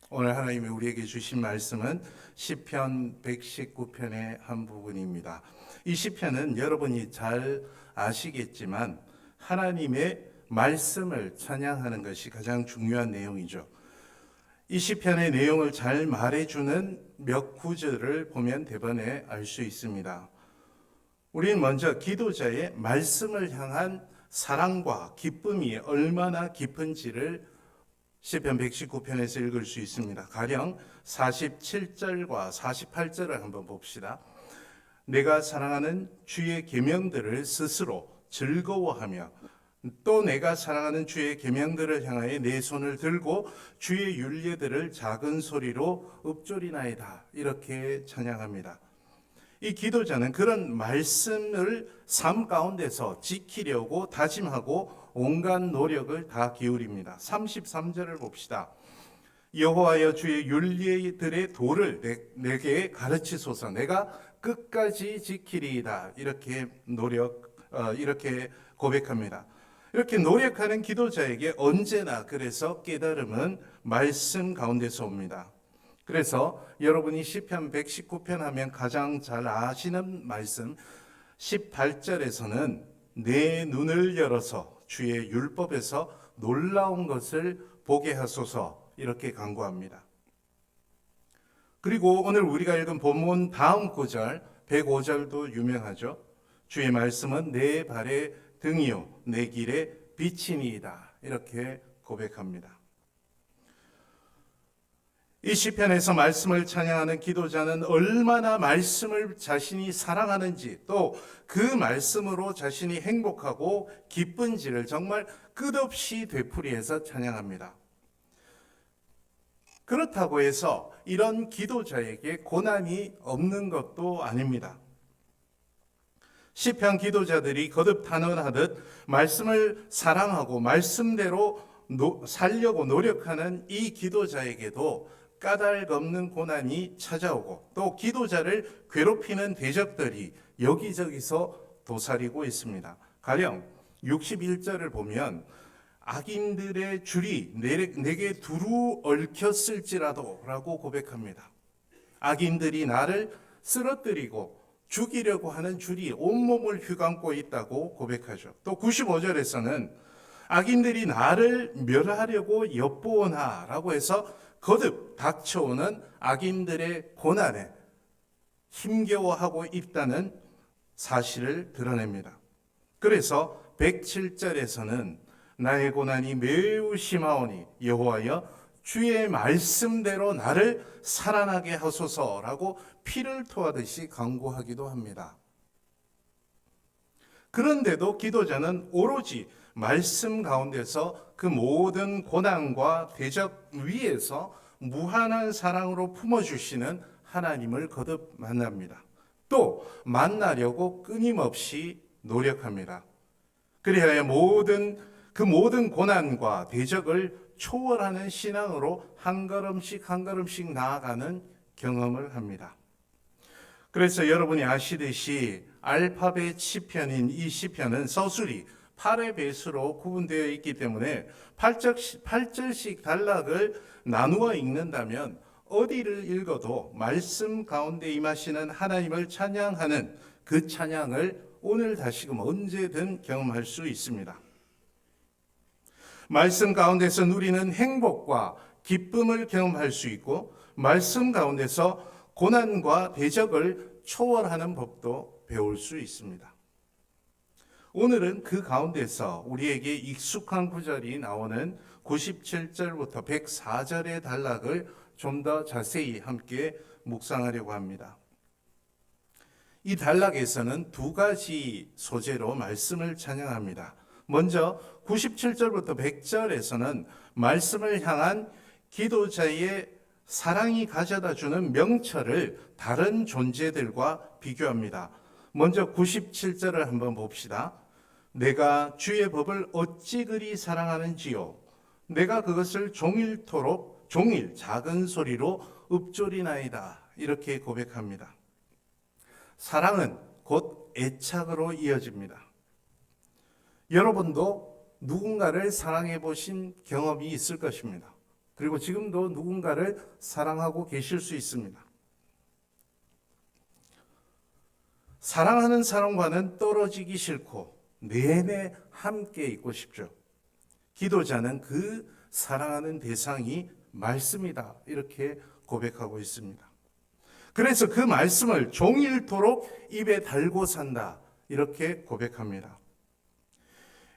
오늘 하나님이 우리에게 주신 말씀은 시편 119편의 한 부분입니다. 이 시편은 여러분이 잘 아시겠지만 하나님의 말씀을 찬양하는 것이 가장 중요한 내용이죠. 이 시편의 내용을 잘 말해주는 몇 구절을 보면 대번에 알 수 있습니다. 우리는 먼저 기도자의 말씀을 향한 사랑과 기쁨이 얼마나 깊은지를 시편 119편에서 읽을 수 있습니다. 가령 47절과 48절을 한번 봅시다. 내가 사랑하는 주의 계명들을 스스로 즐거워하며 또 내가 사랑하는 주의 계명들을 향하여 내 손을 들고 주의 율례들을 작은 소리로 읊조리나이다. 이렇게 찬양합니다. 이 기도자는 그런 말씀을 삶 가운데서 지키려고 다짐하고 온갖 노력을 다 기울입니다. 33절을 봅시다. 여호와여 주의 율례들의 도를 내게 가르치소서. 내가 끝까지 지키리이다. 이렇게 이렇게 고백합니다. 이렇게 노력하는 기도자에게 언제나 그래서 깨달음은 말씀 가운데서 옵니다. 그래서 여러분이 시편 119편 하면 가장 잘 아시는 말씀 18절에서는 내 눈을 열어서 주의 율법에서 놀라운 것을 보게 하소서 이렇게 간구합니다. 그리고 오늘 우리가 읽은 본문 다음 구절 105절도 유명하죠. 주의 말씀은 내 발의 등이요 내 길의 빛이니이다 이렇게 고백합니다. 이 시편에서 말씀을 찬양하는 기도자는 얼마나 말씀을 자신이 사랑하는지 또 그 말씀으로 자신이 행복하고 기쁜지를 정말 끝없이 되풀이해서 찬양합니다. 그렇다고 해서 이런 기도자에게 고난이 없는 것도 아닙니다. 시편 기도자들이 거듭 단언하듯 말씀을 사랑하고 말씀대로 살려고 노력하는 이 기도자에게도 까닭없는 고난이 찾아오고 또 기도자를 괴롭히는 대적들이 여기저기서 도사리고 있습니다. 가령 61절을 보면 악인들의 줄이 내게 두루 얽혔을지라도 라고 고백합니다. 악인들이 나를 쓰러뜨리고 죽이려고 하는 줄이 온몸을 휘감고 있다고 고백하죠. 또 95절에서는 악인들이 나를 멸하려고 엿보오나 라고 해서 거듭 닥쳐오는 악인들의 고난에 힘겨워하고 있다는 사실을 드러냅니다. 그래서 107절에서는 나의 고난이 매우 심하오니 여호와여 주의 말씀대로 나를 살아나게 하소서라고 피를 토하듯이 간구하기도 합니다. 그런데도 기도자는 오로지 말씀 가운데서 그 모든 고난과 대적 위에서 무한한 사랑으로 품어주시는 하나님을 거듭 만납니다. 또 만나려고 끊임없이 노력합니다. 그리하여 그 모든 고난과 대적을 초월하는 신앙으로 한 걸음씩 나아가는 경험을 합니다. 그래서 여러분이 아시듯이 알파벳 시편인 이 시편은 서술이 8의 배수로 구분되어 있기 때문에 8절씩 단락을 나누어 읽는다면 어디를 읽어도 말씀 가운데 임하시는 하나님을 찬양하는 그 찬양을 오늘 다시금 언제든 경험할 수 있습니다. 말씀 가운데서 누리는 행복과 기쁨을 경험할 수 있고 말씀 가운데서 고난과 대적을 초월하는 법도 배울 수 있습니다. 오늘은 그 가운데서 우리에게 익숙한 구절이 나오는 97절부터 104절의 단락을 좀 더 자세히 함께 묵상하려고 합니다. 이 단락에서는 두 가지 소재로 말씀을 찬양합니다. 먼저 97절부터 100절에서는 말씀을 향한 기도자의 사랑이 가져다 주는 명철을 다른 존재들과 비교합니다. 먼저 97절을 한번 봅시다. 내가 주의 법을 어찌 그리 사랑하는지요. 내가 그것을 종일 작은 소리로 읊조리나이다. 이렇게 고백합니다. 사랑은 곧 애착으로 이어집니다. 여러분도 누군가를 사랑해 보신 경험이 있을 것입니다. 그리고 지금도 누군가를 사랑하고 계실 수 있습니다. 사랑하는 사람과는 떨어지기 싫고 내내 함께 있고 싶죠. 기도자는 그 사랑하는 대상이 말씀이다, 이렇게 고백하고 있습니다. 그래서 그 말씀을 종일토록 입에 달고 산다, 이렇게 고백합니다.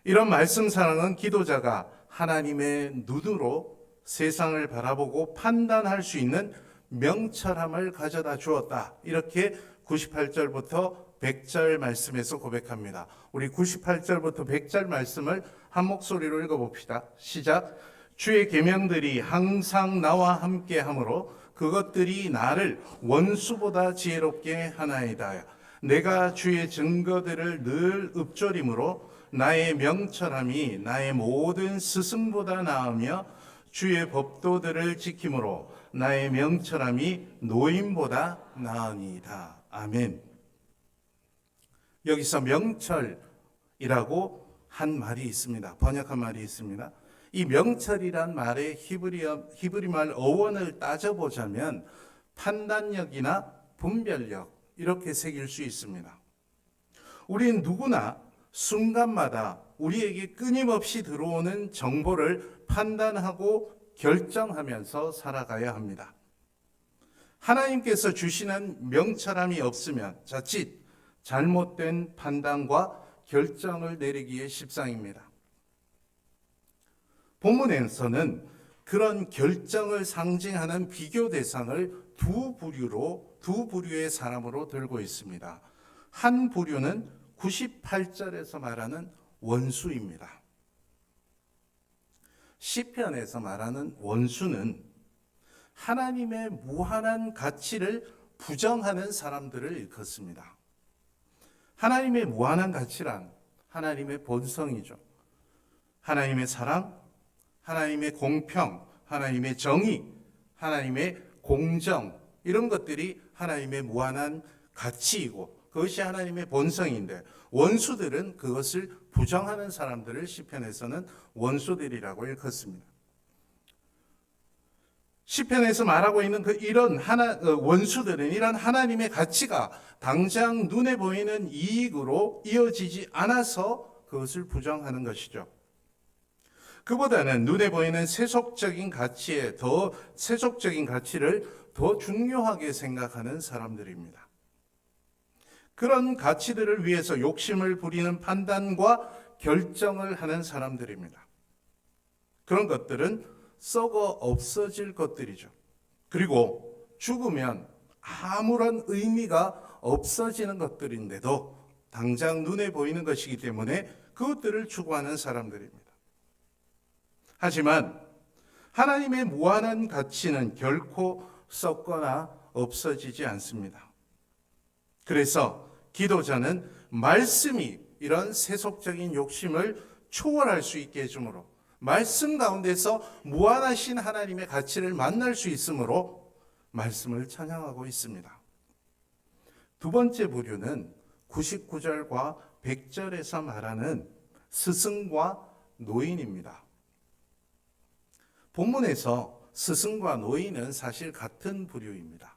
이런 말씀 사랑은 기도자가 하나님의 눈으로 세상을 바라보고 판단할 수 있는 명철함을 가져다 주었다, 이렇게 98절부터 100절 말씀에서 고백합니다. 우리 98절부터 100절 말씀을 한 목소리로 읽어봅시다. 시작. 주의 계명들이 항상 나와 함께 하므로 그것들이 나를 원수보다 지혜롭게 하나이다. 내가 주의 증거들을 늘 읊조림으로 나의 명철함이 나의 모든 스승보다 나으며 주의 법도들을 지킴으로 나의 명철함이 노인보다 나으니이다. 아멘. 여기서 명철이라고 한 말이 있습니다. 번역한 말이 있습니다. 이 명철이란 말의 히브리 말 어원을 따져보자면 판단력이나 분별력, 이렇게 새길 수 있습니다. 우린 누구나 순간마다 우리에게 끊임없이 들어오는 정보를 판단하고 결정하면서 살아가야 합니다. 하나님께서 주시는 명철함이 없으면 자칫 잘못된 판단과 결정을 내리기에 십상입니다. 본문에서는 그런 결정을 상징하는 비교 대상을 두 부류의 사람으로 들고 있습니다. 한 부류는 98절에서 말하는 원수입니다. 시편에서 말하는 원수는 하나님의 무한한 가치를 부정하는 사람들을 일컫습니다. 하나님의 무한한 가치란 하나님의 본성이죠. 하나님의 사랑, 하나님의 공평, 하나님의 정의, 하나님의 공정, 이런 것들이 하나님의 무한한 가치이고 그것이 하나님의 본성인데, 원수들은 그것을 부정하는 사람들을 시편에서는 원수들이라고 일컫습니다. 시편에서 말하고 있는 이런 원수들은 이런 하나님의 가치가 당장 눈에 보이는 이익으로 이어지지 않아서 그것을 부정하는 것이죠. 그보다는 눈에 보이는 세속적인 가치를 더 중요하게 생각하는 사람들입니다. 그런 가치들을 위해서 욕심을 부리는 판단과 결정을 하는 사람들입니다. 그런 것들은 썩어 없어질 것들이죠. 그리고 죽으면 아무런 의미가 없어지는 것들인데도 당장 눈에 보이는 것이기 때문에 그것들을 추구하는 사람들입니다. 하지만 하나님의 무한한 가치는 결코 썩거나 없어지지 않습니다. 그래서 기도자는 말씀이 이런 세속적인 욕심을 초월할 수 있게 해주므로, 말씀 가운데서 무한하신 하나님의 가치를 만날 수 있으므로 말씀을 찬양하고 있습니다. 두 번째 부류는 99절과 100절에서 말하는 스승과 노인입니다. 본문에서 스승과 노인은 사실 같은 부류입니다.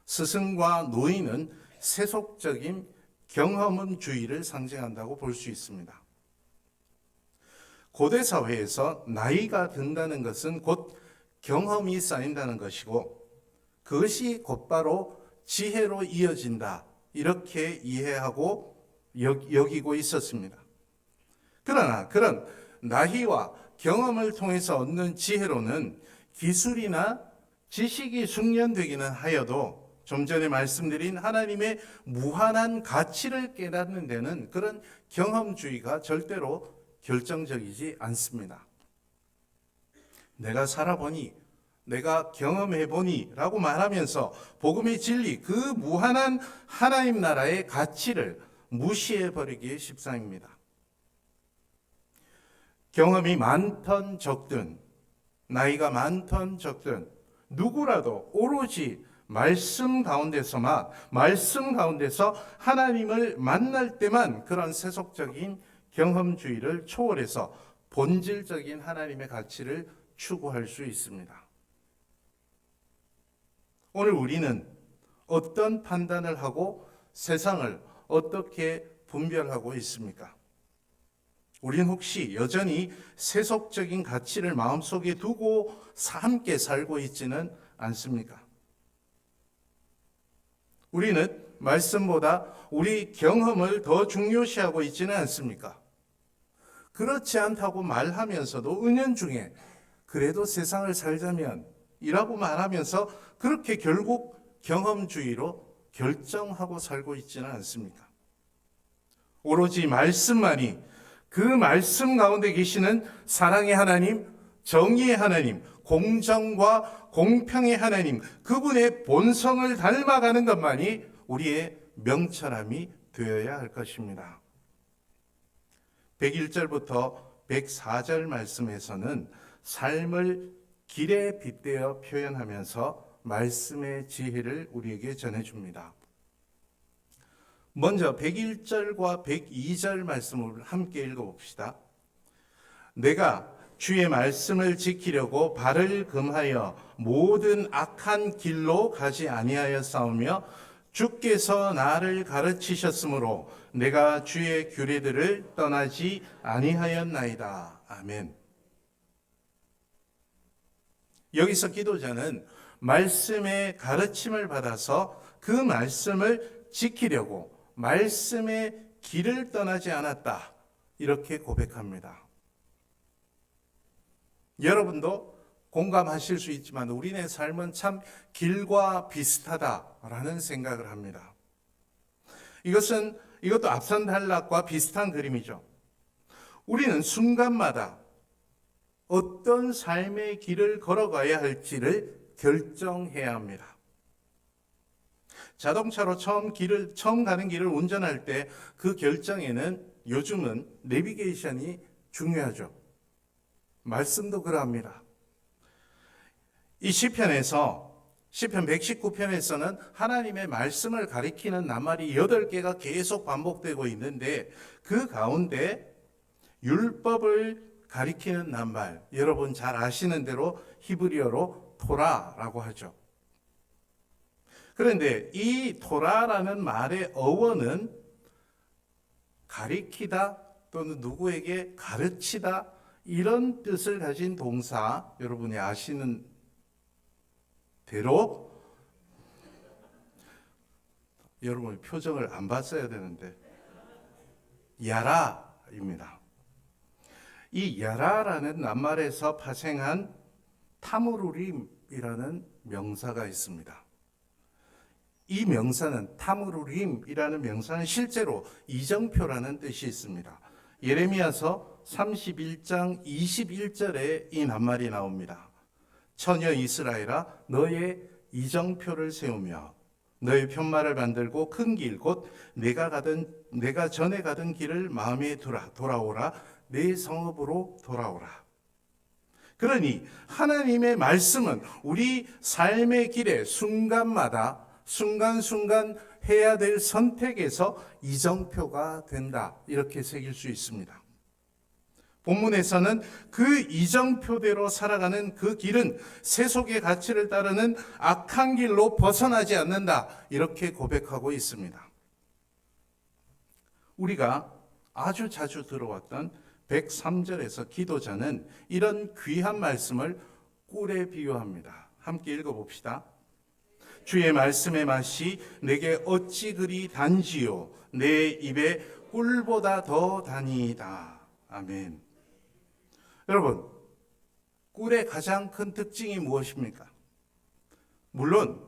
스승과 노인은 세속적인 경험주의를 상징한다고 볼 수 있습니다. 고대 사회에서 나이가 든다는 것은 곧 경험이 쌓인다는 것이고 그것이 곧바로 지혜로 이어진다, 이렇게 이해하고 여기고 있었습니다. 그러나 그런 나이와 경험을 통해서 얻는 지혜로는 기술이나 지식이 숙련되기는 하여도 좀 전에 말씀드린 하나님의 무한한 가치를 깨닫는 데는 그런 경험주의가 절대로 결정적이지 않습니다. 내가 살아보니, 내가 경험해보니 라고 말하면서 복음의 진리, 그 무한한 하나님 나라의 가치를 무시해버리기에 십상입니다. 경험이 많든 적든, 나이가 많든 적든 누구라도 오로지 말씀 가운데서 하나님을 만날 때만 그런 세속적인 경험주의를 초월해서 본질적인 하나님의 가치를 추구할 수 있습니다. 오늘 우리는 어떤 판단을 하고 세상을 어떻게 분별하고 있습니까? 우린 혹시 여전히 세속적인 가치를 마음속에 두고 함께 살고 있지는 않습니까? 우리는 말씀보다 우리 경험을 더 중요시하고 있지는 않습니까? 그렇지 않다고 말하면서도 은연중에 그래도 세상을 살자면 이라고 말하면서 그렇게 결국 경험주의로 결정하고 살고 있지는 않습니까? 오로지 말씀만이, 그 말씀 가운데 계시는 사랑의 하나님, 정의의 하나님, 공정과 공평의 하나님, 그분의 본성을 닮아가는 것만이 우리의 명철함이 되어야 할 것입니다. 101절부터 104절 말씀에서는 삶을 길에 빗대어 표현하면서 말씀의 지혜를 우리에게 전해줍니다. 먼저 101절과 102절 말씀을 함께 읽어봅시다. 내가 주의 말씀을 지키려고 발을 금하여 모든 악한 길로 가지 아니하였사오며 주께서 나를 가르치셨으므로 내가 주의 규례들을 떠나지 아니하였나이다. 아멘. 여기서 기도자는 말씀의 가르침을 받아서 그 말씀을 지키려고 말씀의 길을 떠나지 않았다. 이렇게 고백합니다. 여러분도 공감하실 수 있지만 우리네 삶은 참 길과 비슷하다라는 생각을 합니다. 이것도 앞선 단락과 비슷한 그림이죠. 우리는 순간마다 어떤 삶의 길을 걸어가야 할지를 결정해야 합니다. 자동차로 처음 가는 길을 운전할 때 그 결정에는 요즘은 내비게이션이 중요하죠. 말씀도 그러합니다. 이 시편 119편에서는 하나님의 말씀을 가리키는 낱말이 8개가 계속 반복되고 있는데 그 가운데 율법을 가리키는 낱말, 여러분 잘 아시는 대로 히브리어로 토라라고 하죠. 그런데 이 토라라는 말의 어원은 가리키다 또는 누구에게 가르치다 이런 뜻을 가진 동사, 여러분이 아시는 대로 여러분의 표정을 안 봤어야 되는데 야라입니다. 이 야라라는 낱말에서 파생한 타무르림이라는 명사가 있습니다. 이 명사는 타무르림이라는 명사는 실제로 이정표라는 뜻이 있습니다. 예레미야서 31장 21절에 이 낱말이 나옵니다. 처녀 이스라엘아 너의 이정표를 세우며 너의 편말을 만들고 큰 길 곧 내가 전에 가던 길을 마음에 두라. 돌아오라. 내 성읍으로 돌아오라. 그러니 하나님의 말씀은 우리 삶의 길에 순간마다 순간순간 해야 될 선택에서 이정표가 된다. 이렇게 새길 수 있습니다. 본문에서는 그 이정표대로 살아가는 그 길은 세속의 가치를 따르는 악한 길로 벗어나지 않는다. 이렇게 고백하고 있습니다. 우리가 아주 자주 들어왔던 103절에서 기도자는 이런 귀한 말씀을 꿀에 비유합니다. 함께 읽어봅시다. 주의 말씀의 맛이 내게 어찌 그리 단지요 내 입에 꿀보다 더 다니이다. 아멘. 여러분, 꿀의 가장 큰 특징이 무엇입니까? 물론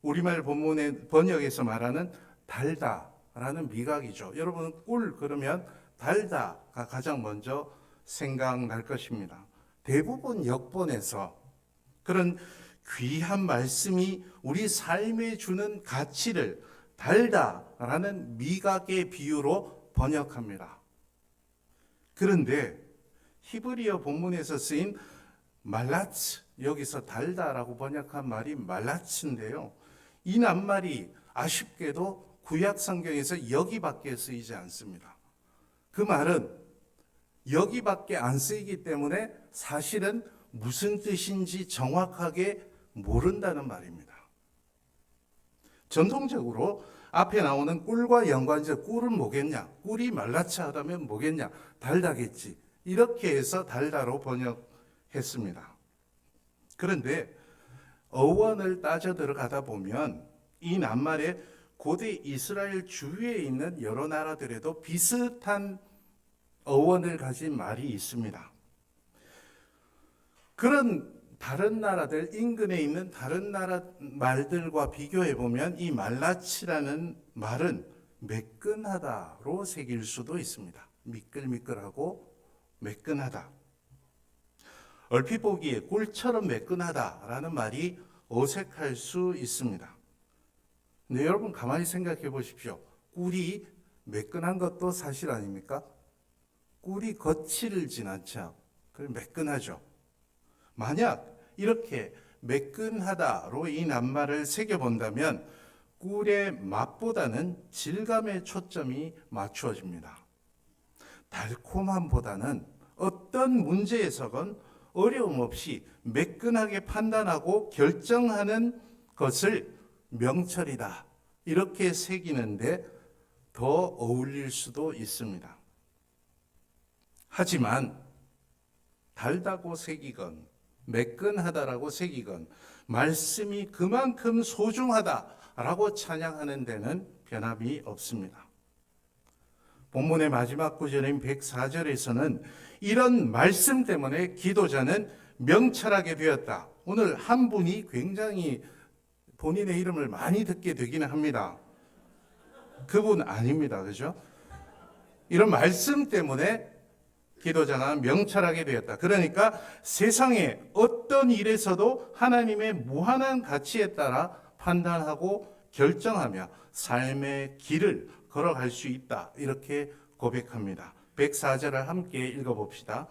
우리말 본문의 번역에서 말하는 달다라는 미각이죠. 여러분 꿀 그러면 달다가 가장 먼저 생각날 것입니다. 대부분 역본에서 그런 귀한 말씀이 우리 삶에 주는 가치를 달다라는 미각의 비유로 번역합니다. 그런데 히브리어 본문에서 쓰인 말라츠, 여기서 달다라고 번역한 말이 말라츠인데요. 이 낱말이 아쉽게도 구약 성경에서 여기밖에 쓰이지 않습니다. 그 말은 여기밖에 안 쓰이기 때문에 사실은 무슨 뜻인지 정확하게 모른다는 말입니다. 전통적으로 앞에 나오는 꿀과 연관적 꿀은 뭐겠냐? 꿀이 말라차하다면 뭐겠냐? 달다겠지. 이렇게 해서 달다로 번역했습니다. 그런데 어원을 따져 들어가다 보면 이 낱말에 고대 이스라엘 주위에 있는 여러 나라들에도 비슷한 어원을 가진 말이 있습니다. 그런 다른 나라들, 인근에 있는 다른 나라 말들과 비교해 보면 이 말라치라는 말은 매끈하다로 새길 수도 있습니다. 미끌미끌하고 매끈하다. 얼핏 보기에 꿀처럼 매끈하다라는 말이 어색할 수 있습니다. 근데 여러분 가만히 생각해 보십시오. 꿀이 매끈한 것도 사실 아닙니까? 꿀이 거칠진 않죠. 그럼 매끈하죠. 만약 이렇게 매끈하다로 이 낱말을 새겨본다면 꿀의 맛보다는 질감에 초점이 맞추어집니다. 달콤함보다는 어떤 문제에서건 어려움 없이 매끈하게 판단하고 결정하는 것을 명철이다. 이렇게 새기는데 더 어울릴 수도 있습니다. 하지만 달다고 새기건 매끈하다라고 새기건 말씀이 그만큼 소중하다라고 찬양하는 데는 변함이 없습니다. 본문의 마지막 구절인 104절에서는 이런 말씀 때문에 기도자는 명철하게 되었다. 오늘 한 분이 굉장히 본인의 이름을 많이 듣게 되기는 합니다. 그분 아닙니다. 그죠? 이런 말씀 때문에 기도자가 명철하게 되었다. 그러니까 세상의 어떤 일에서도 하나님의 무한한 가치에 따라 판단하고 결정하며 삶의 길을 걸어갈 수 있다. 이렇게 고백합니다. 104절을 함께 읽어봅시다.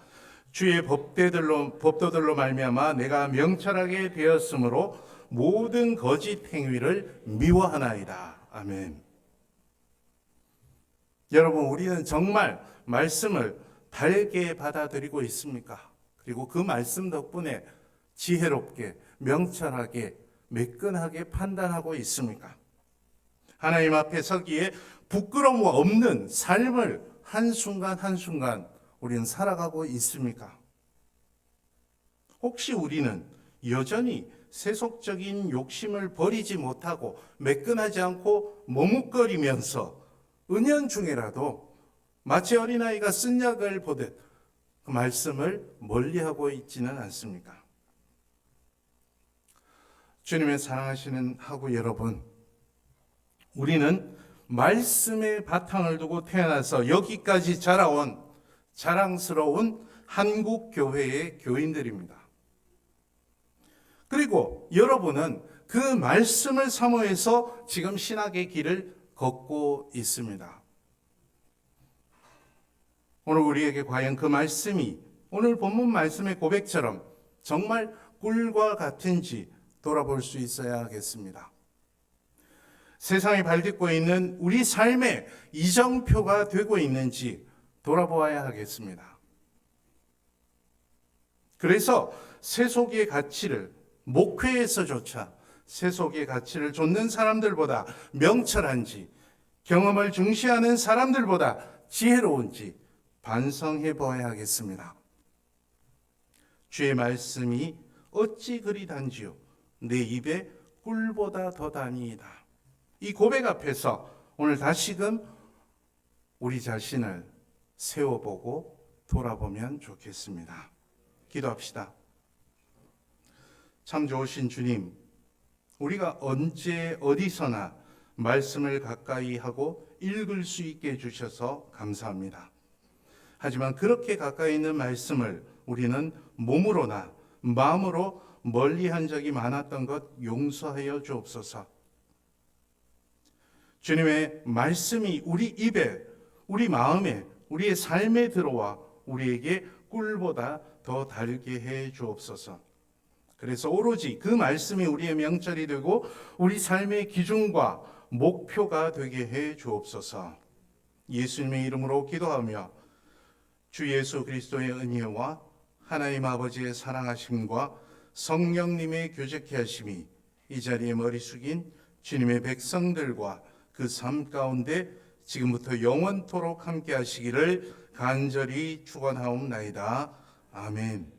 주의 법도들로 말미암아 내가 명철하게 되었으므로 모든 거짓 행위를 미워하나이다. 아멘. 여러분, 우리는 정말 말씀을 달게 받아들이고 있습니까? 그리고 그 말씀 덕분에 지혜롭게, 명철하게, 매끈하게 판단하고 있습니까? 하나님 앞에 서기에 부끄러움 없는 삶을 한순간 한순간 우리는 살아가고 있습니까? 혹시 우리는 여전히 세속적인 욕심을 버리지 못하고 매끈하지 않고 머뭇거리면서 은연중에라도 마치 어린아이가 쓴 약을 보듯 그 말씀을 멀리하고 있지는 않습니까? 주님의 사랑하시는 하구 여러분, 우리는 말씀의 바탕을 두고 태어나서 여기까지 자라온 자랑스러운 한국 교회의 교인들입니다. 그리고 여러분은 그 말씀을 사모해서 지금 신학의 길을 걷고 있습니다. 오늘 우리에게 과연 그 말씀이 오늘 본문 말씀의 고백처럼 정말 꿀과 같은지 돌아볼 수 있어야 하겠습니다. 세상이 발딛고 있는 우리 삶의 이정표가 되고 있는지 돌아보아야 하겠습니다. 그래서 세속의 가치를 목회에서조차 세속의 가치를 좇는 사람들보다 명철한지 경험을 중시하는 사람들보다 지혜로운지 반성해 보아야 하겠습니다. 주의 말씀이 어찌 그리 단지요 내 입에 꿀보다 더 다니이다. 이 고백 앞에서 오늘 다시금 우리 자신을 세워보고 돌아보면 좋겠습니다. 기도합시다. 참 좋으신 주님, 우리가 언제 어디서나 말씀을 가까이 하고 읽을 수 있게 해주셔서 감사합니다. 하지만 그렇게 가까이 있는 말씀을 우리는 몸으로나 마음으로 멀리한 적이 많았던 것 용서하여 주옵소서. 주님의 말씀이 우리 입에, 우리 마음에, 우리의 삶에 들어와 우리에게 꿀보다 더 달게 해 주옵소서. 그래서 오로지 그 말씀이 우리의 명철이 되고 우리 삶의 기준과 목표가 되게 해 주옵소서. 예수님의 이름으로 기도하며 주 예수 그리스도의 은혜와 하나님 아버지의 사랑하심과 성령님의 교제케 하심이 이 자리에 머리 숙인 주님의 백성들과 그 삶 가운데 지금부터 영원토록 함께 하시기를 간절히 축원하옵나이다. 아멘.